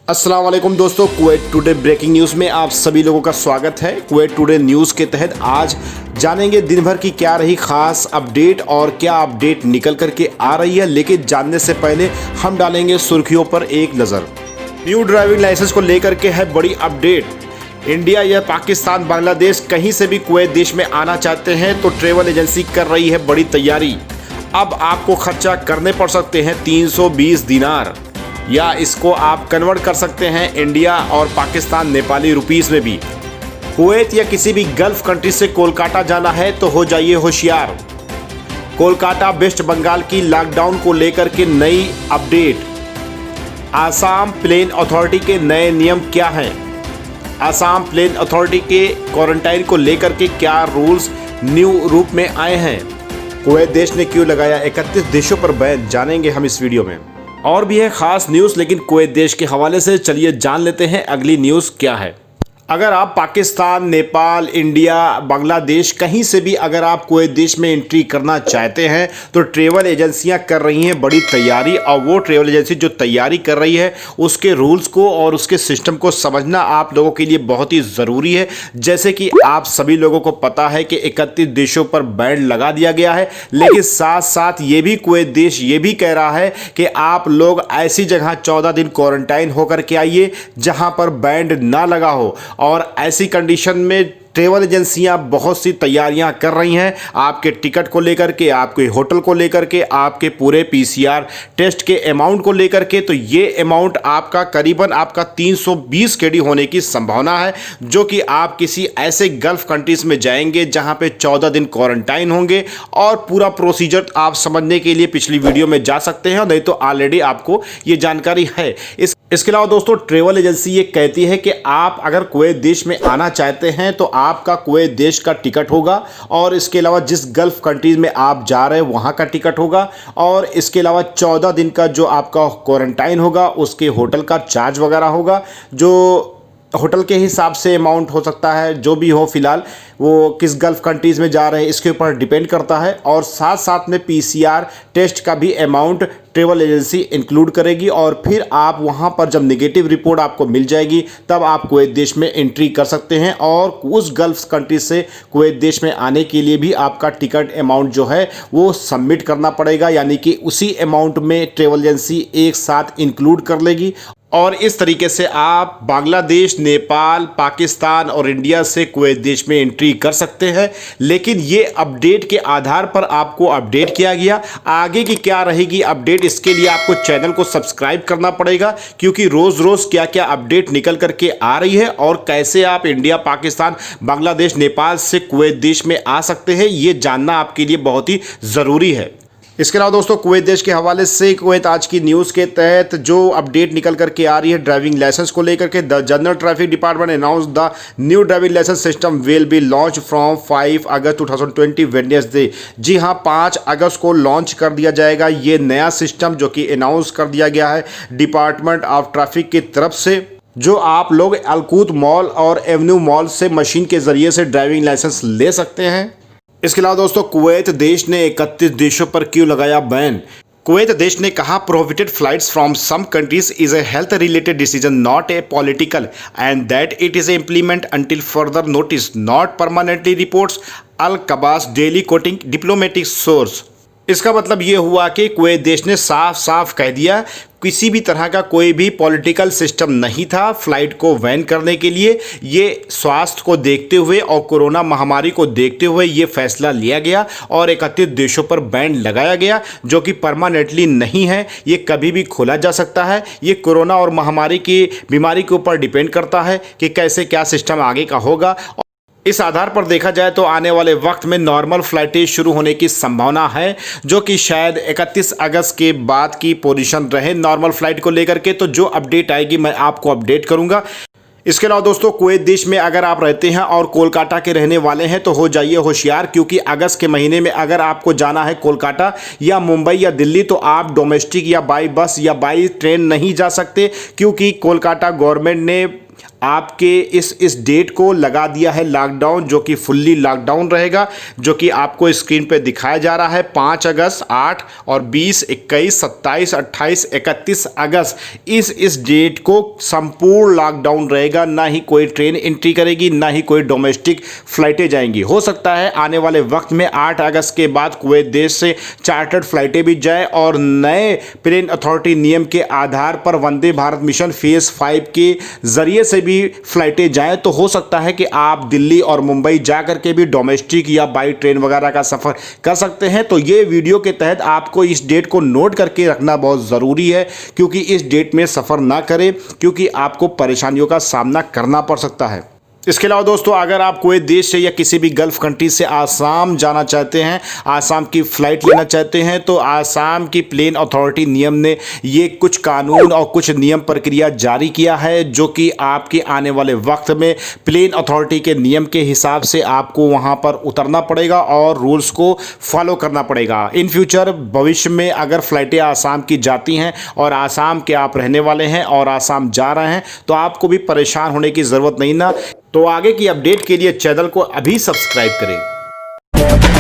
अस्सलाम वालेकुम दोस्तों, कुवैत टुडे ब्रेकिंग न्यूज़ में आप सभी लोगों का स्वागत है। कुवैत टुडे न्यूज़ के तहत आज जानेंगे दिन भर की क्या रही खास अपडेट और क्या अपडेट निकल करके आ रही है। लेकिन जानने से पहले हम डालेंगे सुर्खियों पर एक नज़र। न्यू ड्राइविंग लाइसेंस को लेकर के है बड़ी अपडेट। इंडिया या पाकिस्तान, बांग्लादेश कहीं से भी कुवैत देश में आना चाहते हैं तो ट्रेवल एजेंसी कर रही है बड़ी तैयारी। अब आपको खर्चा करने पड़ सकते हैं 320 दिनार, या इसको आप कन्वर्ट कर सकते हैं इंडिया और पाकिस्तान नेपाली रुपीस में भी। कुवैत या किसी भी गल्फ कंट्री से कोलकाता जाना है तो हो जाइए होशियार। कोलकाता वेस्ट बंगाल की लॉकडाउन को लेकर के नई अपडेट। आसाम प्लेन अथॉरिटी के नए नियम क्या हैं? आसाम प्लेन अथॉरिटी के क्वारंटाइन को लेकर के क्या रूल्स न्यू रूप में आए हैं? कुवैत देश ने क्यों लगाया 31 देशों पर बैन, जानेंगे हम इस वीडियो में। और भी है खास न्यूज़, लेकिन कुवैत देश के हवाले से चलिए जान लेते हैं अगली न्यूज़ क्या है। अगर आप पाकिस्तान, नेपाल, इंडिया, बांग्लादेश कहीं से भी अगर आप कुवैत देश में एंट्री करना चाहते हैं तो ट्रेवल एजेंसियां कर रही हैं बड़ी तैयारी। और वो ट्रेवल एजेंसी जो तैयारी कर रही है उसके रूल्स को और उसके सिस्टम को समझना आप लोगों के लिए बहुत ही ज़रूरी है। जैसे कि आप सभी लोगों को पता है कि 31 देशों पर बैन लगा दिया गया है, लेकिन साथ साथ ये भी कुवैत देश ये भी कह रहा है कि आप लोग ऐसी जगह 14 दिन क्वारंटाइन होकर के आइए जहाँ पर बैन ना लगा हो। और ऐसी कंडीशन में ट्रेवल एजेंसियां बहुत सी तैयारियां कर रही हैं आपके टिकट को लेकर के, आपके होटल को लेकर के, आपके पूरे पीसीआर टेस्ट के अमाउंट को लेकर के। तो ये अमाउंट आपका करीबन आपका 320 केडी होने की संभावना है, जो कि आप किसी ऐसे गल्फ कंट्रीज में जाएंगे जहां पे 14 दिन क्वारंटाइन होंगे। और पूरा प्रोसीजर आप समझने के लिए पिछली वीडियो में जा सकते हैं, नहीं तो ऑलरेडी आपको ये जानकारी है। इसके अलावा दोस्तों ट्रेवल एजेंसी ये कहती है कि आप अगर कुवैत देश में आना चाहते हैं तो आपका कुवैत देश का टिकट होगा, और इसके अलावा जिस गल्फ कंट्रीज में आप जा रहे हैं वहाँ का टिकट होगा, और इसके अलावा 14 दिन का जो आपका क्वारंटाइन होगा उसके होटल का चार्ज वगैरह होगा। जो होटल के हिसाब से अमाउंट हो सकता है, जो भी हो, फिलहाल वो किस गल्फ कंट्रीज़ में जा रहे हैं इसके ऊपर डिपेंड करता है। और साथ साथ में पीसीआर टेस्ट का भी अमाउंट ट्रेवल एजेंसी इंक्लूड करेगी। और फिर आप वहाँ पर जब नेगेटिव रिपोर्ट आपको मिल जाएगी तब आप कुवैत देश में एंट्री कर सकते हैं। और उस गल्फ कंट्री से कुवैत देश में आने के लिए भी आपका टिकट अमाउंट जो है वो सबमिट करना पड़ेगा, यानी कि उसी अमाउंट में ट्रेवल एजेंसी एक साथ इंक्लूड कर लेगी। और इस तरीके से आप बांग्लादेश, नेपाल, पाकिस्तान और इंडिया से कुवैत देश में एंट्री कर सकते हैं। लेकिन ये अपडेट के आधार पर आपको अपडेट किया गया। आगे की क्या रहेगी अपडेट, इसके लिए आपको चैनल को सब्सक्राइब करना पड़ेगा, क्योंकि रोज़ रोज़ क्या क्या अपडेट निकल करके आ रही है और कैसे आप इंडिया, पाकिस्तान, बांग्लादेश, नेपाल से कुवैत देश में आ सकते हैं, ये जानना आपके लिए बहुत ही ज़रूरी है। इसके अलावा दोस्तों कुवैत देश के हवाले से कुवैत आज की न्यूज़ के तहत जो अपडेट निकल करके आ रही है ड्राइविंग लाइसेंस को लेकर के। The general traffic department announce the new driving licence system will be launch from 5 August 2020 Wednesday. जी हाँ, 5 अगस्त को लॉन्च कर दिया जाएगा ये नया सिस्टम, जो कि अनाउंस कर दिया गया है डिपार्टमेंट ऑफ ट्रैफिक की तरफ से। जो आप लोग अलकूत मॉल और एवेन्यू मॉल से मशीन के ज़रिए से ड्राइविंग लाइसेंस ले सकते हैं। इसके अलावा दोस्तों कुवैत देश ने 31 देशों पर क्यों लगाया बैन? कुवैत देश ने कहा prohibited flights from some countries is a health related decision, not a political, and that it is implement until further notice, not permanently, reports Al Qabas daily quoting diplomatic source. इसका मतलब ये हुआ कि Kuwait देश ने साफ साफ कह दिया किसी भी तरह का कोई भी पॉलिटिकल सिस्टम नहीं था फ्लाइट को बैन करने के लिए। ये स्वास्थ्य को देखते हुए और कोरोना महामारी को देखते हुए ये फैसला लिया गया और 31 देशों पर बैन लगाया गया, जो कि परमानेंटली नहीं है, ये कभी भी खोला जा सकता है। ये कोरोना और महामारी की बीमारी के ऊपर डिपेंड करता है कि कैसे क्या सिस्टम आगे का होगा। इस आधार पर देखा जाए तो आने वाले वक्त में नॉर्मल फ्लाइटें शुरू होने की संभावना है, जो कि शायद 31 अगस्त के बाद की पोजीशन रहे नॉर्मल फ्लाइट को लेकर के। तो जो अपडेट आएगी मैं आपको अपडेट करूंगा। इसके अलावा दोस्तों कुवैत देश में अगर आप रहते हैं और कोलकाता के रहने वाले हैं तो हो जाइए होशियार, क्योंकि अगस्त के महीने में अगर आपको जाना है कोलकाता या मुंबई या दिल्ली तो आप डोमेस्टिक या बाई बस या बाई ट्रेन नहीं जा सकते, क्योंकि कोलकाता गवर्नमेंट ने आपके इस डेट को लगा दिया है लॉकडाउन, जो कि फुल्ली लॉकडाउन रहेगा, जो कि आपको स्क्रीन पे दिखाया जा रहा है। 5 अगस्त, 8 और 20, 21, 27, 28, 31 अगस्त इस डेट को संपूर्ण लॉकडाउन रहेगा। ना ही कोई ट्रेन एंट्री करेगी, ना ही कोई डोमेस्टिक फ्लाइटें जाएंगी। हो सकता है आने वाले वक्त में 8 अगस्त के बाद कुवैत देश से चार्टर्ड फ्लाइटें भी जाए और नए प्लेन अथॉरिटी नियम के आधार पर वंदे भारत मिशन फेज 5 के जरिए से भी फ्लाइटें जाएं, तो हो सकता है कि आप दिल्ली और मुंबई जाकर के भी डोमेस्टिक या बाई ट्रेन वगैरह का सफर कर सकते हैं। तो ये वीडियो के तहत आपको इस डेट को नोट करके रखना बहुत ज़रूरी है, क्योंकि इस डेट में सफ़र ना करें, क्योंकि आपको परेशानियों का सामना करना पड़ सकता है। इसके अलावा दोस्तों, अगर आप कुवैत देश से या किसी भी गल्फ़ कंट्री से आसाम जाना चाहते हैं, आसाम की फ़्लाइट लेना चाहते हैं, तो आसाम की प्लेन अथॉरिटी नियम ने ये कुछ कानून और कुछ नियम प्रक्रिया जारी किया है, जो कि आपके आने वाले वक्त में प्लेन अथॉरिटी के नियम के हिसाब से आपको वहाँ पर उतरना पड़ेगा और रूल्स को फॉलो करना पड़ेगा। इन फ्यूचर भविष्य में अगर फ़्लाइटें आसाम की जाती हैं और आसाम के आप रहने वाले हैं और आसाम जा रहे हैं, तो आपको भी परेशान होने की ज़रूरत नहीं ना। तो आगे की अपडेट के लिए चैनल को अभी सब्सक्राइब करें।